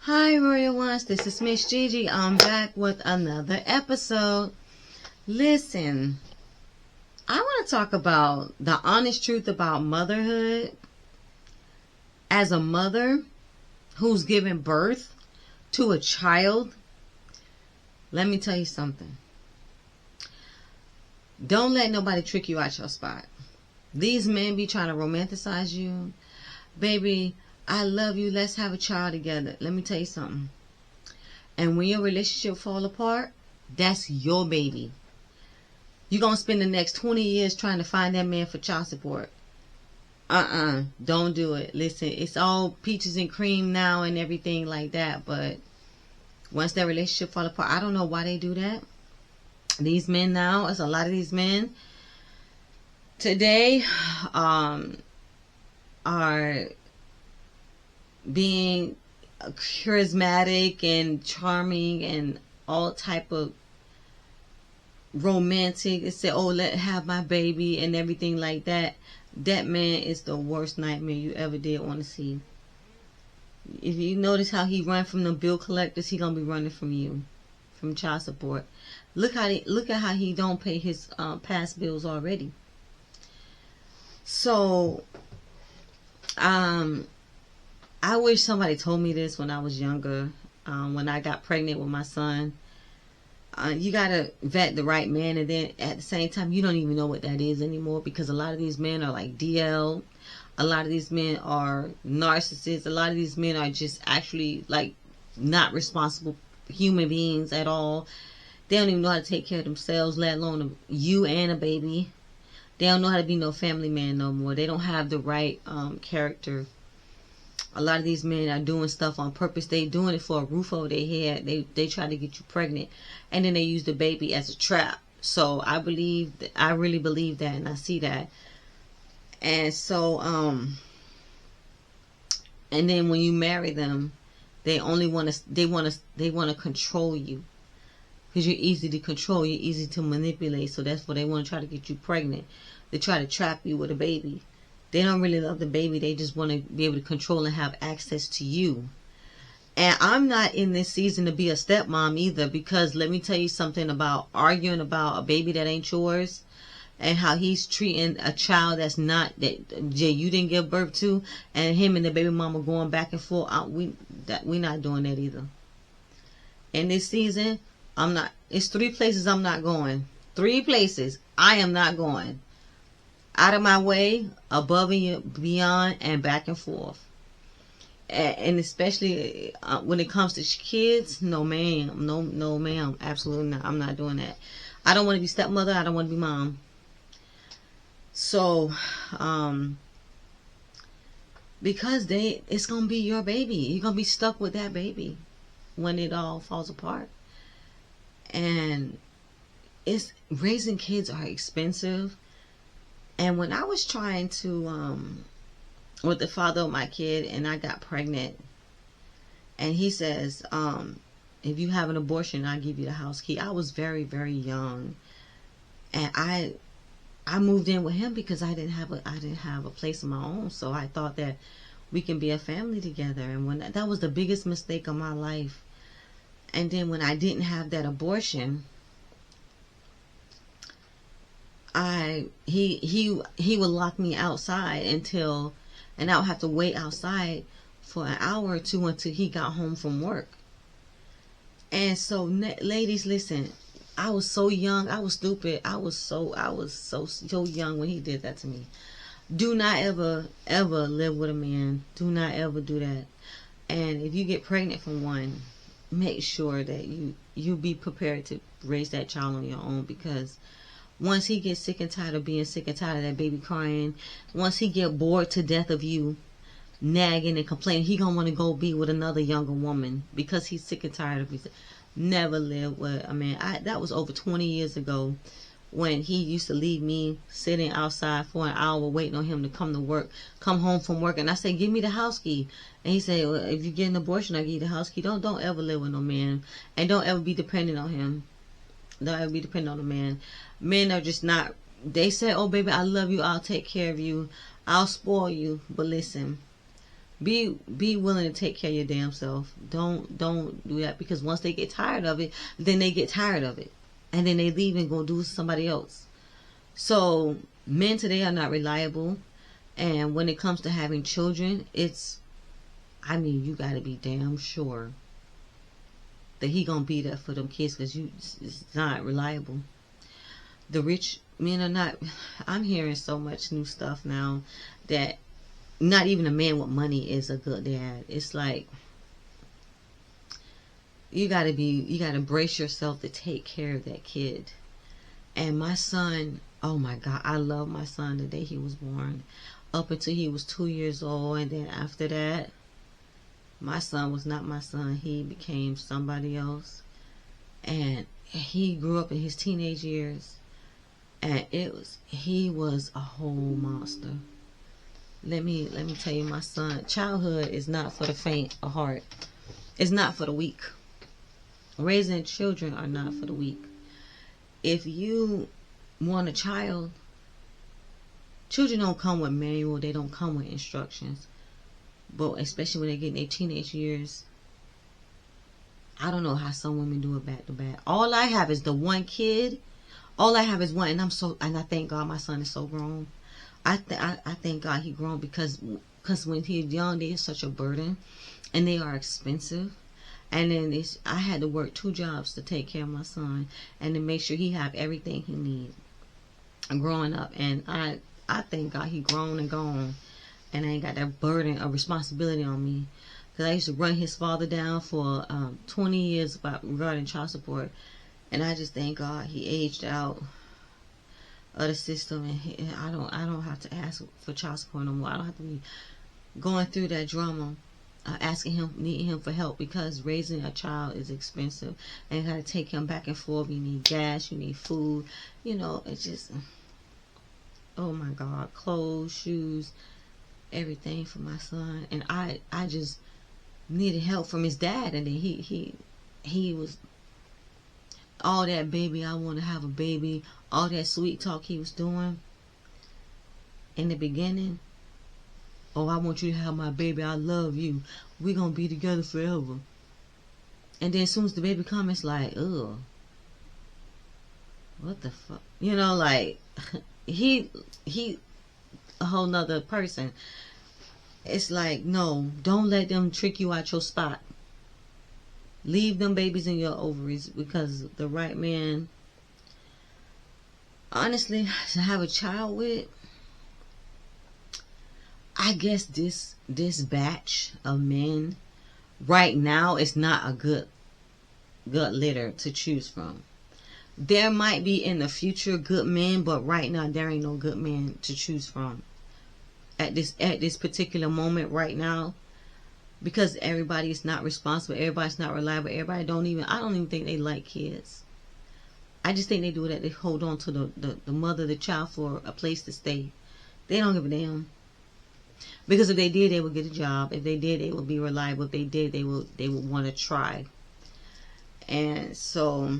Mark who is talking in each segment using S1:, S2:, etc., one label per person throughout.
S1: Hi Royal Ones, this is Miss Gigi. I'm back with another episode. Listen, I want to talk about the honest truth about motherhood. As a mother who's giving birth to a child, let me tell you something. Don't let nobody trick you out your spot. These men be trying to romanticize you. Baby, I love you. Let's have a child together. Let me tell you something. And when your relationship fall apart, that's your baby. You're going to spend the next 20 years trying to find that man for child support. Don't do it. Listen, it's all peaches and cream now and everything like that. But once that relationship fall apart, I don't know why they do that. These men now, it's a lot of these men today are being charismatic and charming and all type of romantic. It said, oh, let have my baby and everything like that. That man is the worst nightmare you ever did want to see. If you notice how he run from the bill collectors, he gonna be running from you, from child support. Look at how he don't pay his past bills already. So I wish somebody told me this when I was younger. When I got pregnant with my son, you gotta vet the right man, and then at the same time, you don't even know what that is anymore, because a lot of these men are like DL. A lot of these men are narcissists. A lot of these men are just actually like not responsible human beings at all. They don't even know how to take care of themselves, let alone you and a baby. They don't know how to be no family man no more. They don't have the right character. A lot of these men are doing stuff on purpose. They doing it for a roof over their head. They try to get you pregnant, and then they use the baby as a trap. So I really believe that, and I see that. And so and then when you marry them, they want to control you, because you're easy to control, you're easy to manipulate. So that's why they want to try to get you pregnant. They try to trap you with a baby. They don't really love the baby. They just want to be able to control and have access to you. And I'm not in this season to be a stepmom either, because let me tell you something about arguing about a baby that ain't yours, and how he's treating a child that you didn't give birth to, and him and the baby mama going back and forth. We're not doing that either. In this season, I'm not. It's 3 places I'm not going. 3 places I am not going. Out of my way, above and beyond, and back and forth. And especially when it comes to kids, no ma'am, no ma'am, absolutely not. I'm not doing that. I don't want to be stepmother. I don't want to be mom. So, because it's gonna be your baby. You're gonna be stuck with that baby when it all falls apart. And raising kids are expensive. And when I was trying to, with the father of my kid, and I got pregnant, and he says, if you have an abortion, I'll give you the house key. I was very, very young, and I moved in with him because I didn't have a place of my own. So I thought that we can be a family together. And when that was the biggest mistake of my life. And then when I didn't have that abortion, he would lock me outside and I would have to wait outside for an hour or two until he got home from work. And so, ladies, listen, I was so young, I was stupid, I was so young when he did that to me. Do not ever live with a man. Do not ever do that. And if you get pregnant from one, make sure that you be prepared to raise that child on your own, because once he gets sick and tired of being sick and tired of that baby crying, once he get bored to death of you nagging and complaining, he gonna want to go be with another younger woman, because he's sick and tired of you. Never live with a man. That was over 20 years ago, when he used to leave me sitting outside for an hour waiting on him to come home from work. And I said, give me the house key. And he said, well, if you get an abortion, I'll give you the house key. Don't ever live with no man, and don't ever be dependent on him. Don't ever be dependent on a man. Men are just not. They say, oh baby, I love you, I'll take care of you, I'll spoil you. But listen, Be willing to take care of your damn self. Don't do that, because once they get tired of it, then they get tired of it, and then they leave and go do somebody else. So men today are not reliable, and when it comes to having children, you got to be damn sure that he gonna be there for them kids, because it's not reliable. The rich men are not. I'm hearing so much new stuff now that not even a man with money is a good dad. It's like you gotta brace yourself to take care of that kid. And my son, oh my God, I love my son the day he was born, up until he was 2 years old, and then after that, my son was not my son. He became somebody else, and he grew up in his teenage years, and he was a whole monster. Let me tell you, my son, childhood is not for the faint of heart. It's not for the weak. Raising children are not for the weak. If you want a child, children don't come with manual, they don't come with instructions. But especially when they get in their teenage years, I don't know how some women do it back to back. All I have is the one kid. All I have is one, and I thank God my son is so grown. I thank God he grown, because when he's young, they are such a burden, and they are expensive. And then I had to work 2 jobs to take care of my son and to make sure he have everything he needs growing up. And I thank God he grown and gone, and I ain't got that burden of responsibility on me. Because I used to run his father down for 20 years regarding child support, and I just thank God he aged out of the system, and I don't have to ask for child support no more. I don't have to be going through that drama, needing him for help, because raising a child is expensive, and you got to take him back and forth. You need gas, you need food, it's just, oh my God, clothes, shoes, everything for my son. And I just needed help from his dad, and then he was all that baby, I want to have a baby, all that sweet talk he was doing in the beginning. Oh, I want you to have my baby, I love you, we're gonna be together forever. And then as soon as the baby comes, it's like, ugh, what the fuck, like he a whole nother person. It's like, no, don't let them trick you out your spot. Leave them babies in your ovaries, because the right man, honestly, to have a child with, I guess this batch of men right now is not a good litter to choose from. There might be in the future good men, but right now there ain't no good men to choose from at this particular moment right now. Because everybody's not responsible, everybody's not reliable, I don't even think they like kids. I just think they do that. They hold on to the mother, the child, for a place to stay. They don't give a damn. Because if they did, they would get a job. If they did, they would be reliable. If they did, they would want to try. And so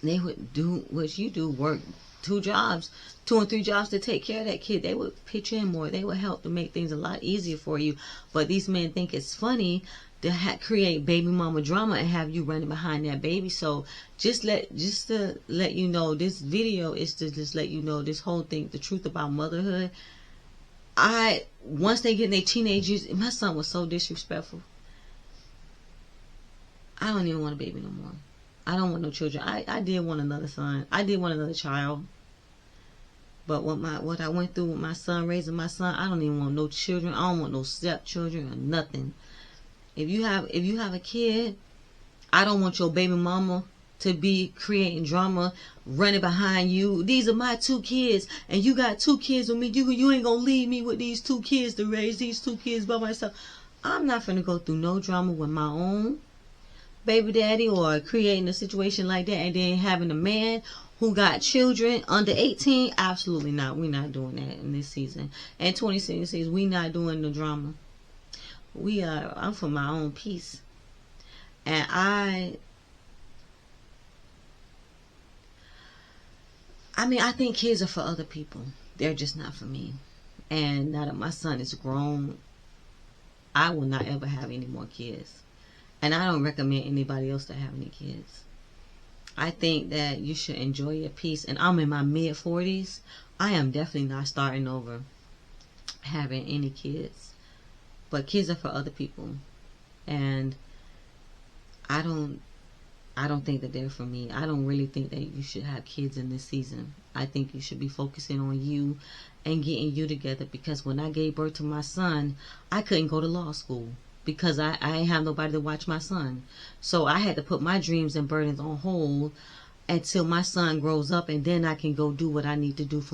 S1: they would do what you do, work 2 and 3 jobs to take care of that kid. They would pitch in more. They would help to make things a lot easier for you. But these men think it's funny to create baby mama drama and have you running behind that baby. So just to let you know, this video is to just let you know this whole thing, the truth about motherhood. Once they get in their teenage years, my son was so disrespectful. I don't even want a baby no more. I don't want no children. I did want another son. I did want another child. But what I went through with my son, raising my son, I don't even want no children. I don't want no stepchildren or nothing. If you have a kid, I don't want your baby mama to be creating drama, running behind you. These are my 2 kids, and you got 2 kids with me. You ain't gonna leave me with these 2 kids to raise these 2 kids by myself. I'm not finna go through no drama with my own baby daddy, or creating a situation like that, and then having a man who got children under 18. Absolutely not. We're not doing that in this season. And 2066, we not doing the drama. I'm for my own peace. And I think kids are for other people. They're just not for me. And now that my son is grown, I will not ever have any more kids. And I don't recommend anybody else to have any kids. I think that you should enjoy your peace. And I'm in my mid 40s. I am definitely not starting over having any kids. But kids are for other people. And I don't think that they're for me. I don't really think that you should have kids in this season. I think you should be focusing on you and getting you together, because when I gave birth to my son, I couldn't go to law school because I ain't have nobody to watch my son. So I had to put my dreams and burdens on hold until my son grows up, and then I can go do what I need to do for